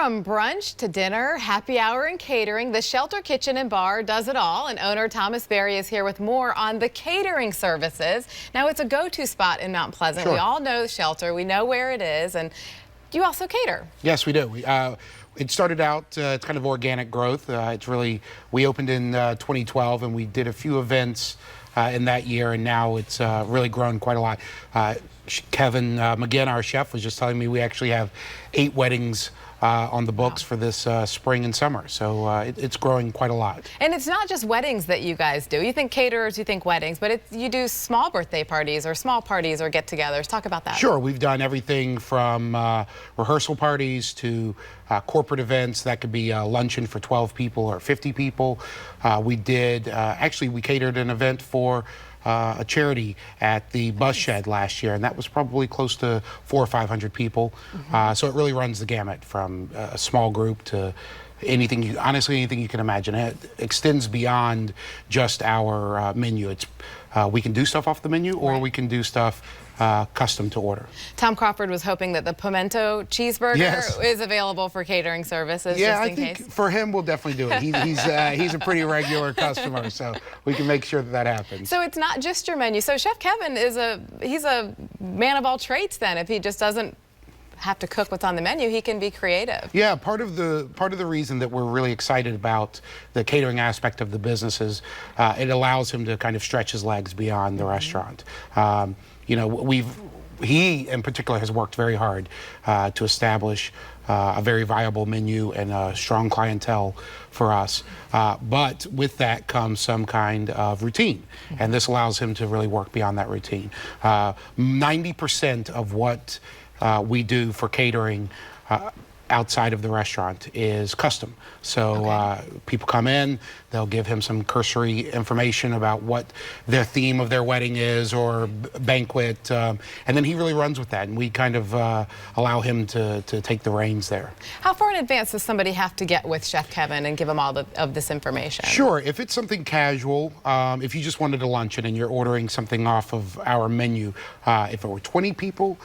From brunch to dinner, happy hour and catering, the Shelter Kitchen and Bar does it all. And owner Thomas Berry is here with more on the catering services. Now, it's a go-to spot in Mount Pleasant. Sure. We all know Shelter. We know where it is. And you also cater. Yes, we do. It started out, it's kind of organic growth. We opened in 2012 and we did a few events in that year, and now it's really grown quite a lot. Kevin McGinn, our chef, was just telling me we actually have 8 weddings on the books for this spring and summer. So it's growing quite a lot. And it's not just weddings that you guys do. You think caterers, you think weddings, but you do small birthday parties or small parties or get-togethers. Talk about that. Sure. We've done everything from rehearsal parties to corporate events. That could be a luncheon for 12 people or 50 people. We catered an event for a charity at the bus shed last year, and that was probably close to 400 or 500 people. So it really runs the gamut from a small group to honestly anything you can imagine. It extends beyond just our menu. We can do stuff off the menu, or we can do stuff custom to order. Tom Crawford was hoping that the pimento cheeseburger is available for catering services. Yeah, just in I think case. For him, we'll definitely do it. He's a pretty regular customer, so we can make sure that happens. So it's not just your menu. So Chef Kevin he's a man of all trades then. If he just doesn't have to cook what's on the menu, he can be creative. Yeah, part of the reason that we're really excited about the catering aspect of the business is it allows him to kind of stretch his legs beyond the restaurant. You know, he in particular has worked very hard to establish a very viable menu and a strong clientele for us. But with that comes some kind of routine, and this allows him to really work beyond that routine. 90% of what we do for catering outside of the restaurant is custom. So people come in, they'll give him some cursory information about what their theme of their wedding is or banquet, and then he really runs with that, and we kind of allow him to take the reins there. How far in advance does somebody have to get with Chef Kevin and give him all of this information? Sure. If it's something casual, if you just wanted a luncheon and you're ordering something off of our menu, if it were 20 people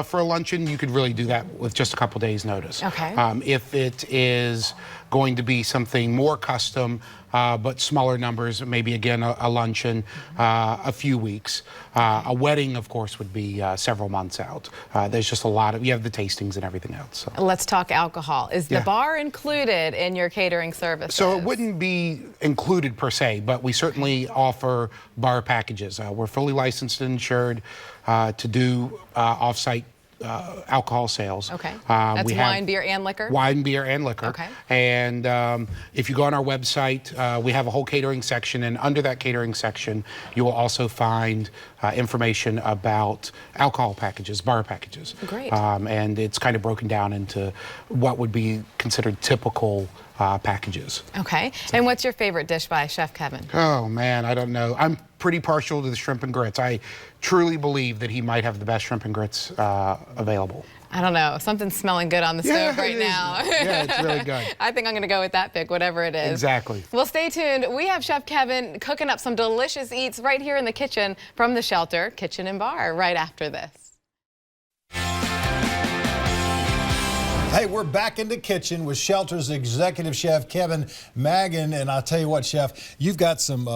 for a luncheon, you could really do that with just a couple days notice. Okay. If it is going to be something more custom, but smaller numbers, maybe again a luncheon, a few weeks. A wedding, of course, would be several months out. There's just a lot of, you have the tastings and everything else. So. Let's talk alcohol. Is the bar included in your catering services? So it wouldn't be included per se, but we certainly offer bar packages. We're fully licensed and insured to do off-site alcohol sales. Okay. That's wine, beer, and liquor? Wine, beer, and liquor. Okay. And if you go on our website, we have a whole catering section, and under that catering section, you will also find information about alcohol packages, bar packages. Great. And it's kind of broken down into what would be considered typical packages. Okay. And what's your favorite dish by Chef Kevin? Oh, man, I don't know. I'm pretty partial to the shrimp and grits. I truly believe that he might have the best shrimp and grits available. I don't know. Something's smelling good on the stove right now. Yeah, it's really good. I think I'm going to go with that pick, whatever it is. Exactly. Well, stay tuned. We have Chef Kevin cooking up some delicious eats right here in the kitchen from the Shelter Kitchen and Bar right after this. Hey, we're back in the kitchen with Shelter's executive chef, Kevin Magin. And I'll tell you what, Chef, you've got some,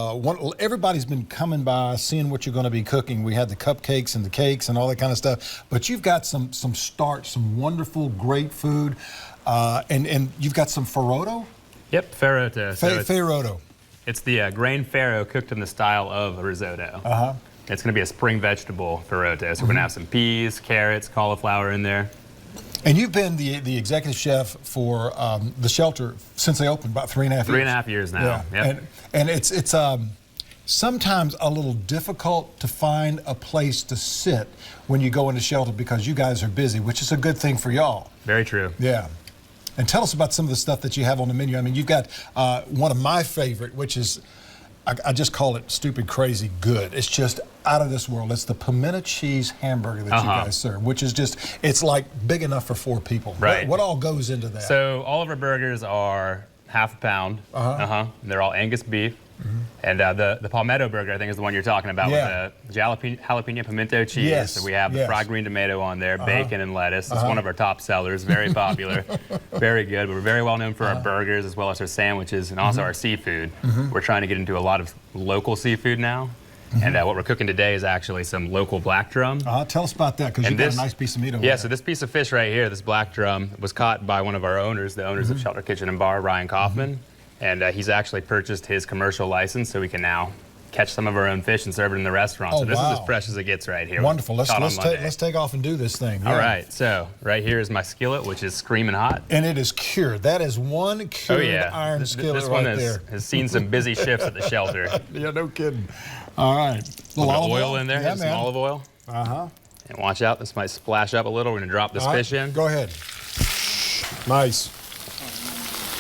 everybody's been coming by, seeing what you're going to be cooking. We had the cupcakes and the cakes and all that kind of stuff. But you've got some starch, some wonderful, great food. And you've got some farroto? Yep, farroto. Farroto. It's the grain farro cooked in the style of a risotto. It's going to be a spring vegetable farroto. So we're going to have some peas, carrots, cauliflower in there. And you've been the executive chef for the Shelter since they opened, about 3.5 years. 3.5 years now. Yeah. Yep. And it's sometimes a little difficult to find a place to sit when you go into Shelter because you guys are busy, which is a good thing for y'all. Very true. Yeah. And tell us about some of the stuff that you have on the menu. I mean, you've got one of my favorite, which is, I just call it stupid, crazy good. It's just out of this world. It's the pimento cheese hamburger that you guys serve, which is just, it's like big enough for 4 people. Right. What all goes into that? So all of our burgers are half a pound. They're all Angus beef. And the palmetto burger, I think, is the one you're talking about with the jalapeno pimento cheese. Yes. So we have the fried green tomato on there, bacon and lettuce. It's one of our top sellers, very popular, very good. But we're very well known for our burgers as well as our sandwiches and also our seafood. We're trying to get into a lot of local seafood now. And what we're cooking today is actually some local black drum. Tell us about that, because you got a nice piece of meat over there. Yeah, so this piece of fish right here, this black drum, was caught by one of our owners, the owners of Shelter Kitchen and Bar, Ryan Kaufman. And he's actually purchased his commercial license, so we can now catch some of our own fish and serve it in the restaurant. So this is as fresh as it gets right here. Wonderful. Let's take off and do this thing. Yeah. All right. So right here is my skillet, which is screaming hot. And it is cured. That is one cured iron skillet this one right there. has seen some busy shifts at the shelter. Yeah, no kidding. All right. A little olive oil in there. Yeah, some olive oil. And watch out. This might splash up a little. We're going to drop this fish in. Go ahead. Nice.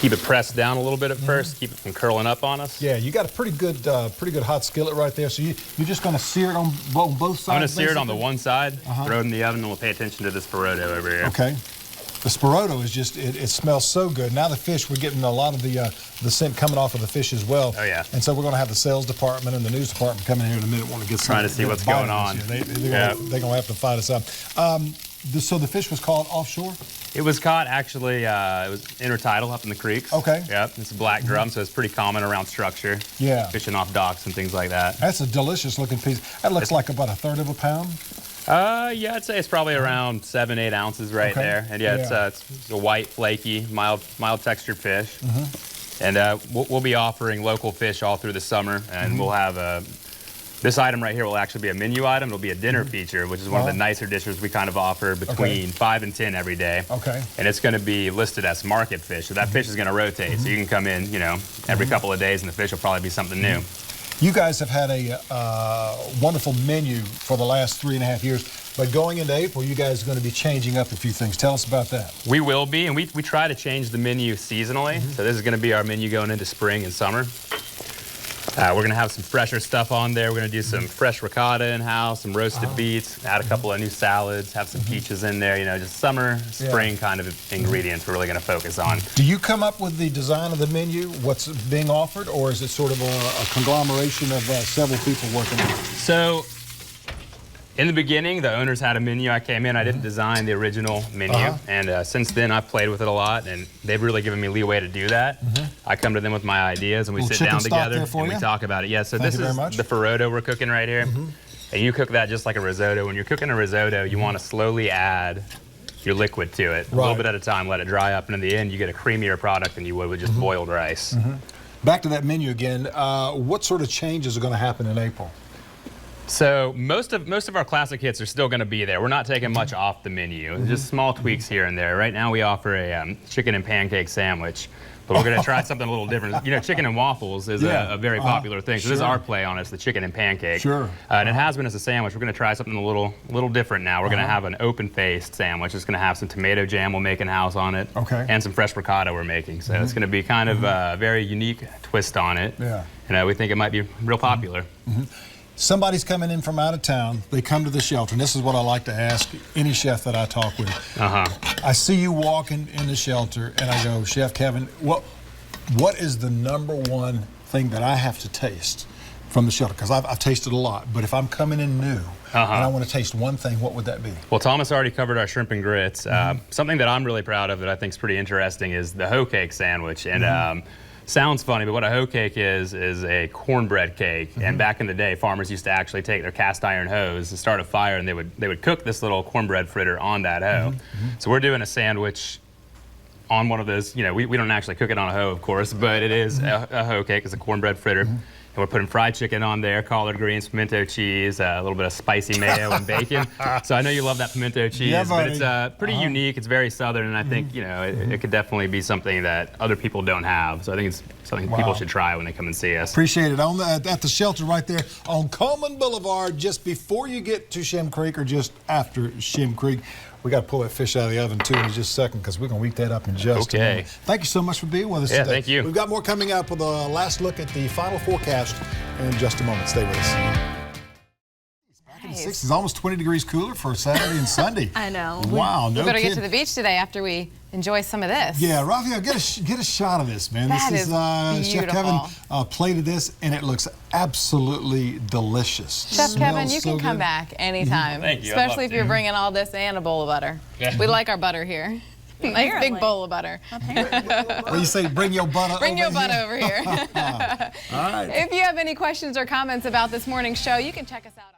Keep it pressed down a little bit at first. Keep it from curling up on us. Yeah, you got a pretty good hot skillet right there. So you're just going to sear it on both sides? I'm going to sear it on the one side, throw it in the oven, and we'll pay attention to this Sparotto over here. Okay. The Sparotto is just, it smells so good. Now the fish, we're getting a lot of the scent coming off of the fish as well. Oh, yeah. And so we're going to have the sales department and the news department coming here in a minute, want to get trying to see what's going on. They're going to have to fight us up. So the fish was caught offshore? It was caught, actually, it was intertidal up in the creeks. Okay. Yep, it's a black drum, so it's pretty common around structure. Yeah. Fishing off docks and things like that. That's a delicious looking piece. That looks like about 1/3 of a pound. Yeah, I'd say it's probably around 7-8 ounces right there. And yeah, it's a white, flaky, mild textured fish. And we'll be offering local fish all through the summer, and we'll have this item right here will actually be a menu item. It'll be a dinner feature, which is one of the nicer dishes we kind of offer between 5 and 10 every day. Okay. And it's going to be listed as market fish, so that fish is going to rotate. So you can come in, every couple of days, and the fish will probably be something new. You guys have had a wonderful menu for the last 3.5 years, but going into April, you guys are going to be changing up a few things. Tell us about that. We will be, and we try to change the menu seasonally. So this is going to be our menu going into spring and summer. We're going to have some fresher stuff on there. We're going to do some fresh ricotta in-house, some roasted beets, add a couple of new salads, have some peaches in there, just summer, spring kind of ingredients we're really going to focus on. Do you come up with the design of the menu, what's being offered, or is it sort of a conglomeration of several people working on it? So, in the beginning, the owners had a menu. I came in, I didn't design the original menu, and since then I've played with it a lot, and they've really given me leeway to do that. I come to them with my ideas, and we sit down together and we talk about it. Yeah, so this is the Sparotto we're cooking right here, and you cook that just like a risotto. When you're cooking a risotto, you want to slowly add your liquid to it, a little bit at a time, let it dry up, and in the end you get a creamier product than you would with just boiled rice. Back to that menu again, what sort of changes are going to happen in April? So most of our classic hits are still going to be there. We're not taking much off the menu. Just small tweaks here and there. Right now we offer a chicken and pancake sandwich, but we're going to try something a little different. Chicken and waffles is a very popular thing. So this is our play on it. It's the chicken and pancake. And it has been as a sandwich. We're going to try something a little different now. We're going to have an open-faced sandwich. It's going to have some tomato jam we'll make in-house on it, and some fresh ricotta we're making. So it's going to be kind of a very unique twist on it. And we think it might be real popular. Somebody's coming in from out of town. They come to the shelter, and this is what I like to ask any chef that I talk with. I see you walking in the shelter, and I go, Chef Kevin, what is the #1 thing that I have to taste from the shelter? Because I've tasted a lot, but if I'm coming in new and I want to taste one thing, what would that be? Well, Thomas already covered our shrimp and grits. Something that I'm really proud of that I think is pretty interesting is the hoe cake sandwich. And sounds funny, but what a hoe cake is a cornbread cake. And back in the day, farmers used to actually take their cast iron hoes and start a fire, and they would cook this little cornbread fritter on that hoe. So we're doing a sandwich on one of those. We don't actually cook it on a hoe, of course, but it is a hoe cake. It's a cornbread fritter. And we're putting fried chicken on there, collard greens, pimento cheese, a little bit of spicy mayo and bacon. So I know you love that pimento cheese, but it's pretty unique. It's very southern, and I think it could definitely be something that other people don't have. So I think it's something people should try when they come and see us. Appreciate it. At the shelter right there on Coleman Boulevard, just before you get to Shem Creek or just after Shem Creek. We got to pull that fish out of the oven, too, in just a second, because we're going to eat that up in just a moment. Thank you so much for being with us today. Thank you. We've got more coming up with a last look at the final forecast in just a moment. Stay with us. Nice. 60s, almost 20 degrees cooler for Saturday and Sunday. I know. Wow, no We better get kidding. to the beach today after we enjoy some of this. Yeah, Raphael, get a shot of this, man. That This is Chef Kevin beautiful. plated this, and it looks absolutely delicious. Chef Kevin, Smells you so can come good. back anytime. Thank you, I'd love Especially if to. you're bringing all this and a bowl of butter. Yeah. We like our butter here. Nice big Apparently. bowl of butter. Well, you say bring your butter Bring your over butter here. over here. All right. If you have any questions or comments about this morning's show, you can check us out.